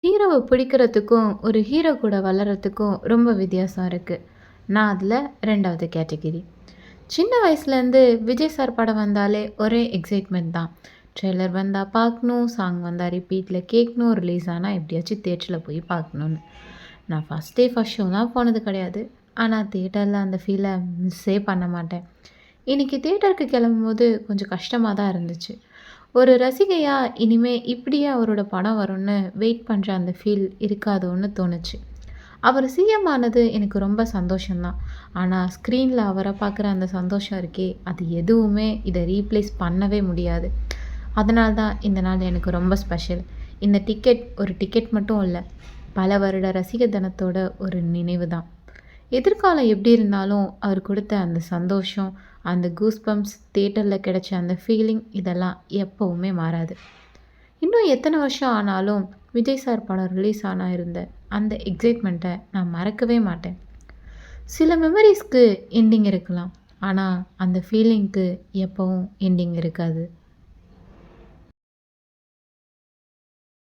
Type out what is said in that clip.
ஹீரோவ பிடிக்கிறதுக்கும், ஒரு ஹீரோ கூட வளர்றதுக்கும் ரொம்ப வித்தியாசம் இருக்கு. நான் அதில 2வது கேட்டகிரி. சின்ன வயசுலேருந்து விஜய் சார் படம் வந்தாலே ஒரே எக்ஸைட்மெண்ட் தான். ட்ரெய்லர் வந்தா பார்க்கணும், சாங் வந்தா ரிப்பீட்ல கேட்கணும், ரிலீஸ் ஆனா எப்படியாச்சும் தியேட்டர்ல போய் பார்க்கணும்னு. நான் ஃபர்ஸ்ட் டே ஃபர்ஸ்ட் ஷோலாம் போனது கிடையாது. ஆனா தியேட்டர்ல அந்த ஃபீல மிஸ்ஸே பண்ண மாட்டேன். இன்னைக்கு தியேட்டருக்கு கிளம்பும்போது கொஞ்சம் கஷ்டமா தான் இருந்துச்சு. ஒரு ரசிகையா இனிமே இப்படியே அவரோட படம் வரும்னு வெயிட் பண்ற அந்த ஃபீல் இருக்காதோன்னு தோணுச்சு. அவர் சிஎம் ஆனது எனக்கு ரொம்ப சந்தோஷம் தான். ஆனா ஸ்க்ரீன்ல அவர பார்க்குற அந்த சந்தோஷம் இருக்கே, அது எதுவுமே இத ரீப்ளேஸ் பண்ணவே முடியாது. அதனால தான் இந்த நாள் எனக்கு ரொம்ப ஸ்பெஷல். இந்த டிக்கெட் ஒரு டிக்கெட் மட்டும் இல்ல. பல வருட ரசிகர் தினத்தோட ஒரு நினைவு தான். எதிர்காலம் எப்படி இருந்தாலும் அவர் கொடுத்த அந்த சந்தோஷம், அந்த கூஸ்பம்ப்ஸ், தியேட்டர்ல கிடைச்ச அந்த ஃபீலிங் இதெல்லாம் எப்பவுமே மாறாது. இன்னும் எத்தனை வருஷம் ஆனாலும் விஜய் சார் படம் ரிலீஸ் ஆனா இருந்த அந்த எக்ஸைட்மெண்ட்டை நான் மறக்கவே மாட்டேன். சில மெமரீஸ்க்கு எண்டிங் இருக்கலாம். ஆனா அந்த ஃபீலிங்க்கு எப்பவும் எண்டிங் இருக்காது.